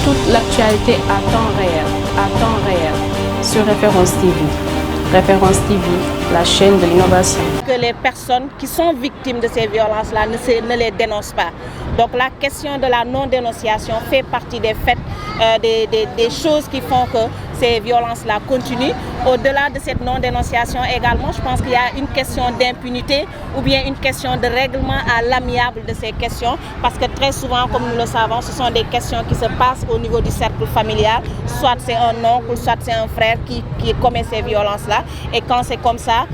toute l'actualité à temps réel sur Référence TV. Référence TV, la chaîne de l'innovation. Que les personnes qui sont victimes de ces violences-là ne les dénoncent pas. Donc la question de la non-dénonciation fait partie des faits, des choses qui font que ces violences-là continuent. Au-delà de cette non-dénonciation également, je pense qu'il y a une question d'impunité ou bien une question de règlement à l'amiable de ces questions. Parce que très souvent, comme nous le savons, ce sont des questions qui se passent au niveau du cercle familial. Soit c'est un oncle, soit c'est un frère qui commet ces violences-là. Et quand c'est comme ça,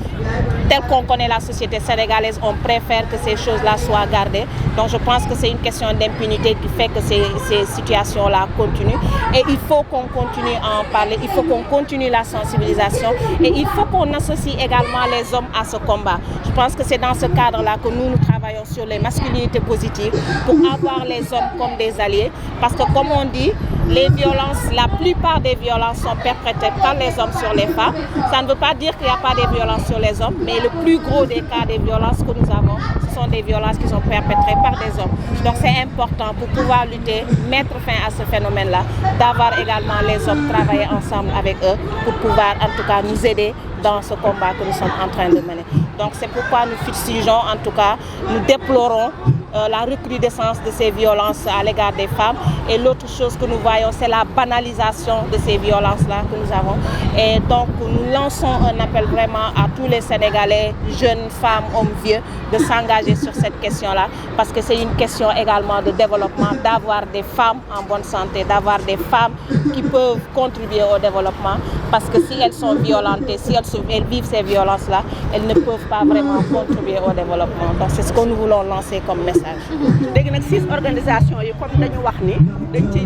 tel qu'on connaît la société sénégalaise, on préfère que ces choses-là soient gardées. Donc je pense que c'est une question d'impunité qui fait que ces situations-là continuent. Et il faut qu'on continue à en parler, il faut qu'on continue la sensibilisation et il faut qu'on associe également les hommes à ce combat. Je pense que c'est dans ce cadre-là que nous travaillons sur les masculinités positives pour avoir les hommes comme des alliés. Parce que comme on dit, les violences, la plupart des violences sont perpétrées par les hommes sur les femmes. Ça ne veut pas dire qu'il n'y a pas de violences sur les hommes, mais le plus gros des cas des violences que nous avons, ce sont des violences qui sont perpétrées par des hommes. Donc c'est important pour pouvoir lutter, mettre fin à ce phénomène-là, d'avoir également les hommes travailler ensemble avec eux pour pouvoir en tout cas nous aider dans ce combat que nous sommes en train de mener. Donc c'est pourquoi nous fustigeons, en tout cas, nous déplorons la recrudescence de ces violences à l'égard des femmes. Et l'autre chose que nous voyons, c'est la banalisation de ces violences-là que nous avons. Et donc nous lançons un appel vraiment à tous les Sénégalais, jeunes, femmes, hommes, vieux, de s'engager sur cette question-là. Parce que c'est une question également de développement, d'avoir des femmes en bonne santé, d'avoir des femmes qui peuvent contribuer au développement. Parce que si elles sont violentées, si elles vivent ces violences-là, elles ne peuvent pas vraiment contribuer au développement. Donc c'est ce que nous voulons lancer comme message. léegi nag 6 organisations yi comme dañu wax ni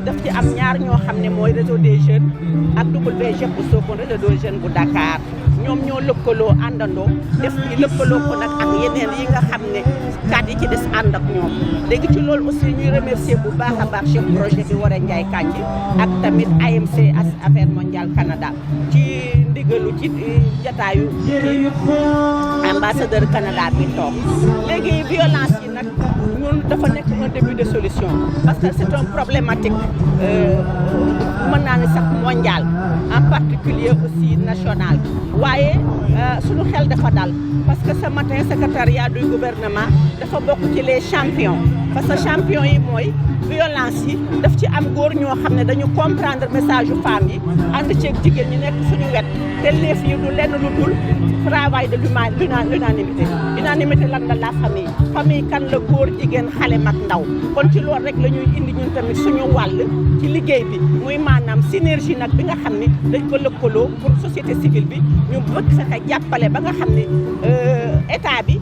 daf ci am ñaar ñoo xam ne mooy réseau des jeunes ak WGEP bu Sokone réseau des jeunes bu Dakar ñoom ñoo lëkkaloo àndandoo def ci lëkkaloo ko nag ak yeneen yi nga xam ne kat yi ci des ànd ak ñoom léegi ci loolu aussi ñuy remercier bu baax a baax chef projet bi Woré Ndiaye Kandji ak tamit AMC Affaires Mondiales Canada ci ndigalu ci jataayu ci ambassadeur Canada bi toog léegi violence yi nag ñun dafa nekk un début de solution parce que c'est un problématique mën naa ne sax mondial en particulier aussi national waaye suñu xel dafa dal parce que ce matin secrétariat du gouvernement dafa bokk ci les champions parce que champions yi mooy violence yi daf ci am góor ñoo xam ne dañu comprendre message yu femmes yi ànd ceeg jigéen ñi nekk suñu wet te leef yi du lenn lu dul travail de l'unanimité unanimité lan la famille kan la góor jigéen xale mag ndaw kon ci loolu rek la ñuy indi ñun tamit suñu wàll ci liggéey bi muy maanaam synergie nag bi nga xam ne dañ ko lëkkaloo pour société civile bi ñu bëgg fexe jàppale ba nga xam ne état bi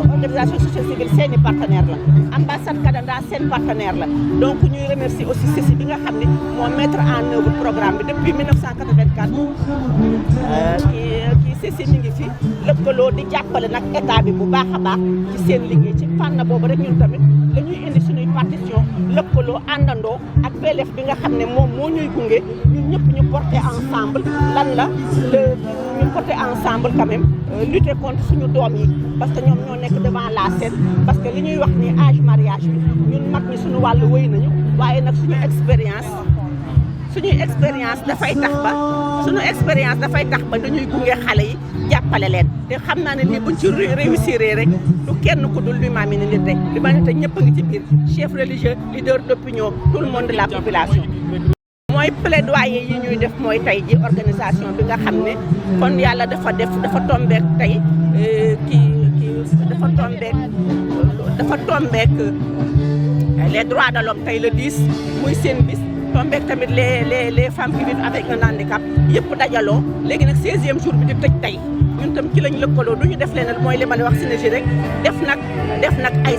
organisation société civile seeni partenaire la ambassade Canada seen partenaire la donc ñuy remercier aussi CECI bi nga xam ne moo mettre en œuvre programme bi depuis 1984 kii CECI mi ngi fi lëkkaloo di jàppale nag état bi bu baax a baax ci seen liggéey ci fànn boobu rek ñun tamit dañuy indi suñuy partition lëkkaloo àndandoo ak PLF bi nga xam ne moom moo ñuy gunge ñun ñëpp ñu porter ensemble lan la ñu porter ensemble quand même lutter contre suñu doom yi parce que ñoom ñoo nekk devant la scène parce que li ñuy wax ni âge mariage bi ñun mag ñi suñu wàllu wéy nañu waaye nag suñuy expérience dafay tax ba dañuy gunge xale yi jàppale leen te xam naa ne lii buñ ci réussir rek du kenn ku dul l'humanité rek l'humanité ñëpp a ngi ci biir chef religieux leader d'opinion tout le monde de la population. mooy plaidoyer yi ñuy def mooy tey ji organisation bi nga xam ne kon yàlla dafa tombeek tey dafa tombeek les droits de l'homme tey le 10 muy seen bis tombeek tamit les femmes qui vivent avec un handicap yëpp dajaloo léegi nag 16e jour bi di tëj tey ñun tam ci lañ lëkkaloo du ñu def leneen mooy li ma wax synergie rek def nag ay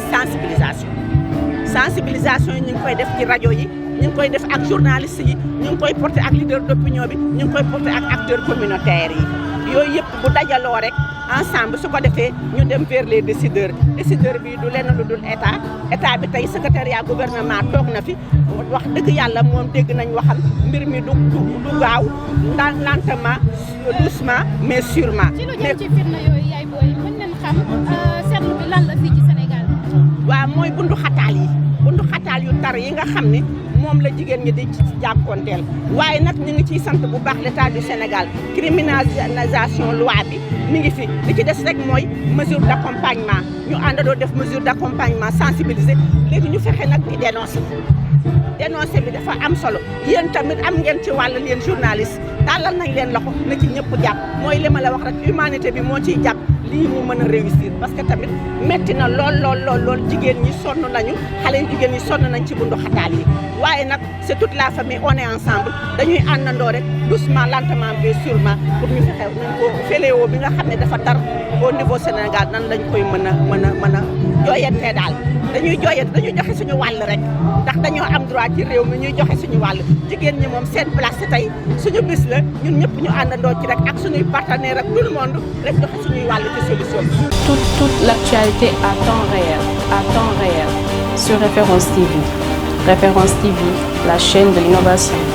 sensibilisation yi ñu ngi koy def ci rajo yi ñu ngi koy def ak journalistes yi ñu ngi koy porter ak leader d'opinion bi ñu ngi koy porter ak acteurs communautaires yi yooyu yëpp bu dajaloo rek ensemble su ko defee ñu dem vers les décideurs bi du lenn lu dul état bi tey secrétariat gouvernement toog na fi wax dëgg yàlla moom dégg nañ waxam mbir mi du gaaw lentement doucement mais sûrement. ci lu jëm ci fitna yooyu yaay booy mën nañ xam seetlu bi lan la fii ci Sénégal. waaw mooy bundu xataal scandale yu tar yi nga xam ne moom la jigéen ñi di ci jànkoonteel waaye nag ñu ngi ciy sant bu baax l'état du Sénégal criminalisation loi bi mi ngi fi li ci des rek mooy mesure d'accompagnement ñu àndandoo def mesure d'accompagnement sensibiliser léegi ñu fexe nag di dénoncer bi dafa am solo yéen tamit am ngeen ci wàll leen journaliste tàllal nañ leen loxo na ci ñëpp jàpp mooy li ma la wax rek humanité bi moo ciy jàpp lii mu mën a réussir parce que tamit metti na lool jigéen ñi sonn nañu xale yu jigéen ñi sonn nañ ci bundu xataal yi waaye nag c'est toute la famille on est ensemble dañuy àndandoo rek doucement lentement mais sûrement pour ñu fexe nañ ko fléau bi nga xam ne dafa tar au niveau Sénégal nan lañ koy mën a jooyantee daal dañuy joxe suñu wàll rek ndax dañoo am droit ci réew mi ñuy joxe suñu wàll jigéen ñi moom seen place tey suñu bis la ñun ñëpp ñu àndandoo ci rek ak suñuy partenaire ak tout le monde rek joxe suñuy wàll ci solution bi. Toute l'actualité à temps réel sur Référence TV. Référence TV, la chaîne de l'innovation.